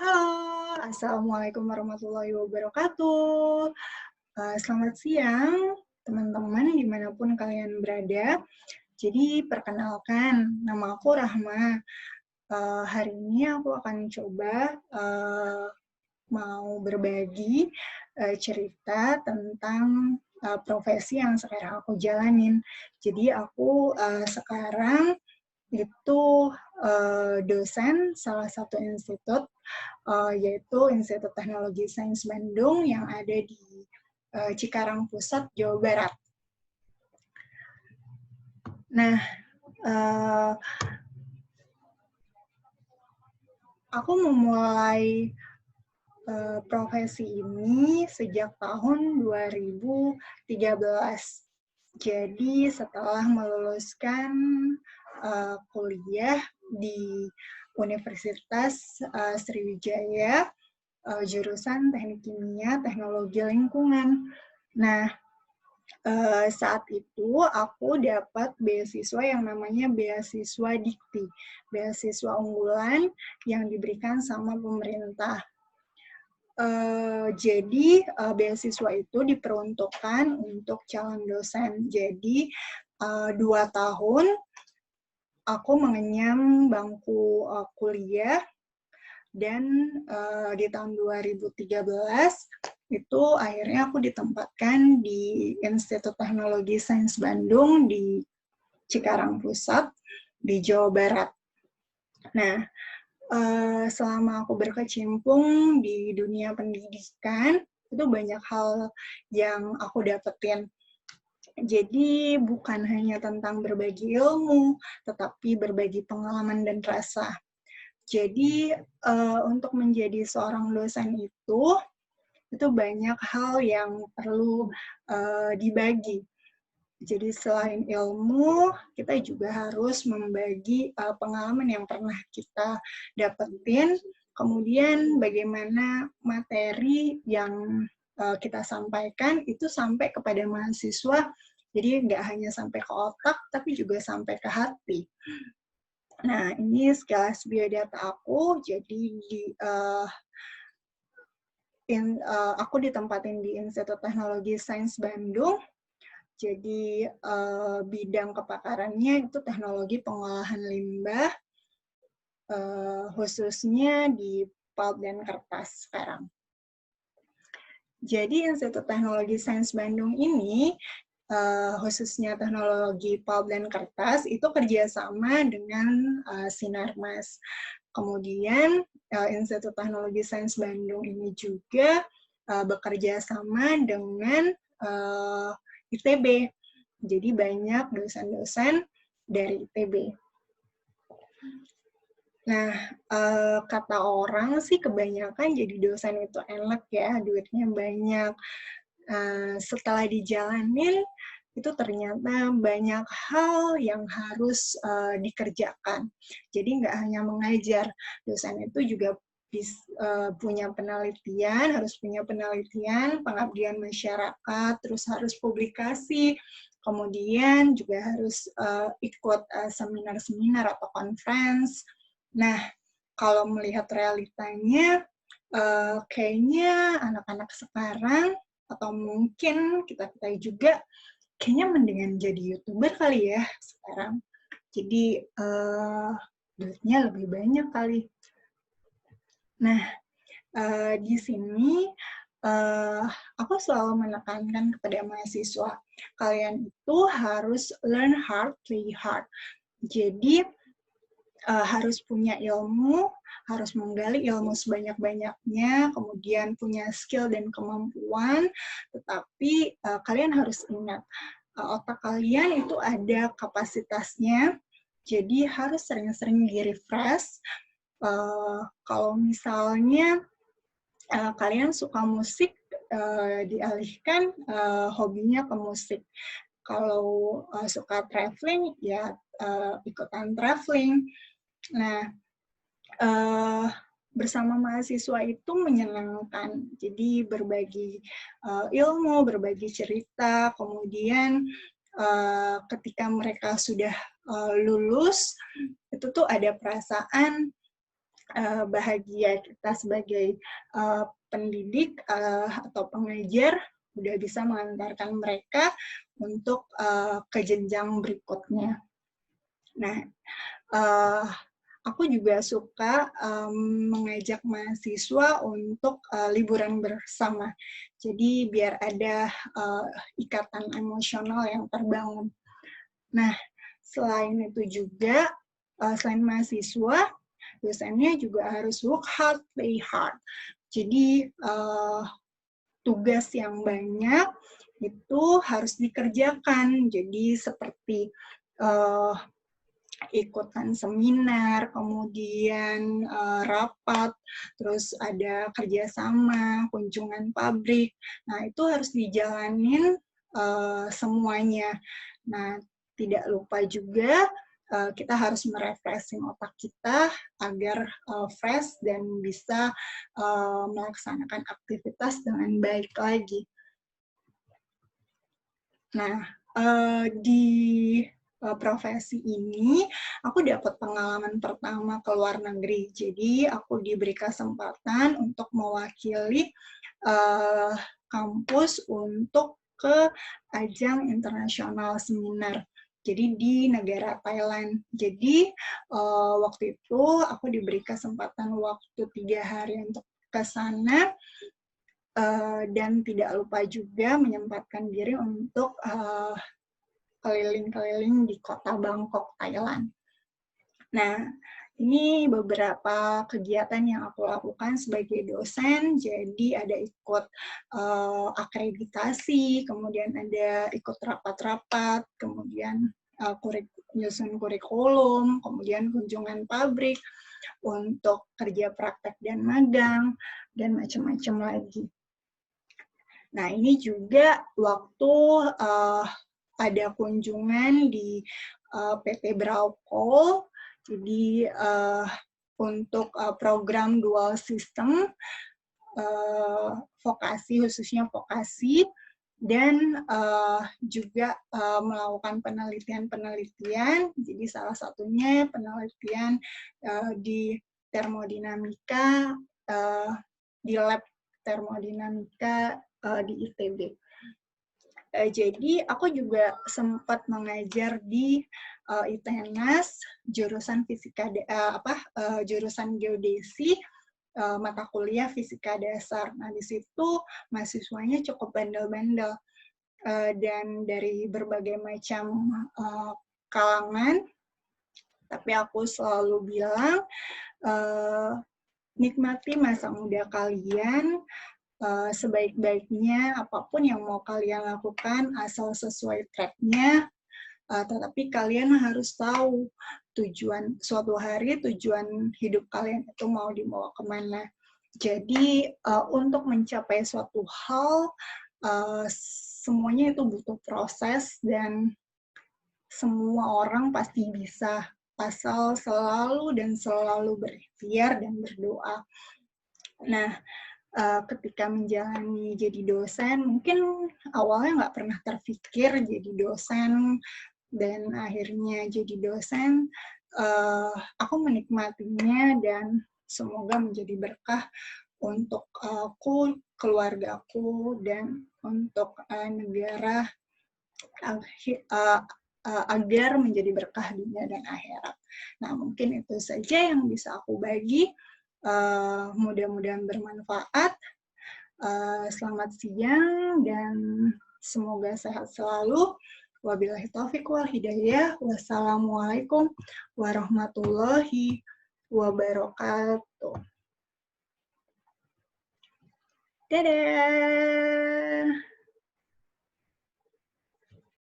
Halo, Assalamualaikum warahmatullahi wabarakatuh. Selamat siang, teman-teman dimanapun kalian berada. Jadi, perkenalkan, nama aku Rahma. Hari ini aku akan coba mau berbagi cerita tentang profesi yang sekarang aku jalanin. Jadi, aku sekarang itu dosen salah satu institut, yaitu Institut Teknologi Sains Bandung yang ada di Cikarang Pusat, Jawa Barat. Nah, uh, aku memulai profesi ini sejak tahun 2013. Jadi setelah meluluskan kuliah di Universitas Sriwijaya, jurusan Teknik Kimia Teknologi Lingkungan. Nah, saat itu aku dapat beasiswa yang namanya beasiswa Dikti, beasiswa unggulan yang diberikan sama pemerintah. Jadi beasiswa itu diperuntukkan untuk calon dosen. Jadi 2 tahun aku mengenyam bangku kuliah, dan di tahun 2013 itu akhirnya aku ditempatkan di Institut Teknologi Sains Bandung di Cikarang Pusat di Jawa Barat. Nah, selama aku berkecimpung di dunia pendidikan, itu banyak hal yang aku dapetin. Jadi bukan hanya tentang berbagi ilmu, tetapi berbagi pengalaman dan rasa. Jadi untuk menjadi seorang dosen itu banyak hal yang perlu dibagi. Jadi selain ilmu, kita juga harus membagi pengalaman yang pernah kita dapetin, kemudian bagaimana materi yang kita sampaikan itu sampai kepada mahasiswa, jadi nggak hanya sampai ke otak, tapi juga sampai ke hati. Nah, ini sekilas biodata aku, jadi aku ditempatin di Institut Teknologi Sains Bandung. Jadi bidang kepakarannya itu teknologi pengolahan limbah, khususnya di pulp dan kertas sekarang. Jadi Institut Teknologi Sains Bandung ini, khususnya teknologi pulp dan kertas, itu kerjasama dengan Sinarmas. Kemudian Institut Teknologi Sains Bandung ini juga bekerja sama dengan ITB. Jadi banyak dosen-dosen dari ITB. Nah, kata orang sih kebanyakan jadi dosen itu enak ya, duitnya banyak. Setelah dijalanin, itu ternyata banyak hal yang harus dikerjakan. Jadi nggak hanya mengajar, dosen itu juga punya penelitian, harus punya penelitian, pengabdian masyarakat, terus harus publikasi, kemudian juga harus ikut seminar-seminar atau conference. Nah, kalau melihat realitanya, kayaknya anak-anak sekarang, atau mungkin kita-kita juga, kayaknya mendingan jadi YouTuber kali ya sekarang. Jadi, duitnya lebih banyak kali. Nah, di sini aku selalu menekankan kepada mahasiswa, kalian itu harus learn hard, play hard. Jadi, harus punya ilmu, harus menggali ilmu sebanyak-banyaknya, kemudian punya skill dan kemampuan, tetapi kalian harus ingat, otak kalian itu ada kapasitasnya, jadi harus sering-sering di-refresh. Kalau misalnya kalian suka musik, dialihkan hobinya ke musik. Kalau suka traveling, ya ikutan traveling. Nah, bersama mahasiswa itu menyenangkan. Jadi berbagi ilmu, berbagi cerita, kemudian ketika mereka sudah lulus, itu tuh ada perasaan bahagia kita sebagai pendidik atau pengajar udah bisa mengantarkan mereka untuk ke jenjang berikutnya. Nah, aku juga suka mengajak mahasiswa untuk liburan bersama. Jadi biar ada ikatan emosional yang terbangun. Nah, selain itu juga, selain mahasiswa, dosennya juga harus work hard, play hard. Jadi tugas yang banyak itu harus dikerjakan. Jadi seperti ikutan seminar, kemudian rapat, terus ada kerjasama, kunjungan pabrik. Nah, itu harus dijalanin semuanya. Nah, tidak lupa juga kita harus merefreshing otak kita agar fresh dan bisa melaksanakan aktivitas dengan baik lagi. Nah, di profesi ini, aku dapat pengalaman pertama ke luar negeri. Jadi, aku diberi kesempatan untuk mewakili kampus untuk ke ajang internasional seminar. Jadi, di negara Thailand. Jadi, waktu itu aku diberi kesempatan waktu 3 hari untuk ke sana, dan tidak lupa juga menyempatkan diri untuk keliling-keliling di kota Bangkok, Thailand. Nah, ini beberapa kegiatan yang aku lakukan sebagai dosen. Jadi ada ikut akreditasi, kemudian ada ikut rapat-rapat, kemudian nyusun kurikulum, kemudian kunjungan pabrik untuk kerja praktek dan magang, dan macam-macam lagi. Nah, ini juga waktu ada kunjungan di PT Brauko, jadi untuk program dual system, vokasi, khususnya vokasi, dan juga melakukan penelitian-penelitian, jadi salah satunya penelitian di termodinamika, di lab termodinamika di ITB. Jadi aku juga sempat mengajar di ITENAS jurusan jurusan geodesi, mata kuliah fisika dasar. Nah, di situ mahasiswanya cukup bandel-bandel dan dari berbagai macam kalangan. Tapi aku selalu bilang nikmati masa muda kalian. Sebaik-baiknya apapun yang mau kalian lakukan asal sesuai track-nya, tetapi kalian harus tahu suatu hari tujuan hidup kalian itu mau dibawa kemana. Jadi untuk mencapai suatu hal, semuanya itu butuh proses dan semua orang pasti bisa, asal selalu dan selalu berikhtiar dan berdoa. Nah, ketika menjalani jadi dosen, mungkin awalnya nggak pernah terpikir jadi dosen, dan akhirnya jadi dosen, aku menikmatinya dan semoga menjadi berkah untuk aku, keluargaku, dan untuk negara agar menjadi berkah dunia dan akhirat. Nah, mungkin itu saja yang bisa aku bagi. Mudah-mudahan bermanfaat. Selamat siang dan semoga sehat selalu. Wabillahi taufiq wal hidayah. Wassalamualaikum warahmatullahi wabarakatuh. Dadah.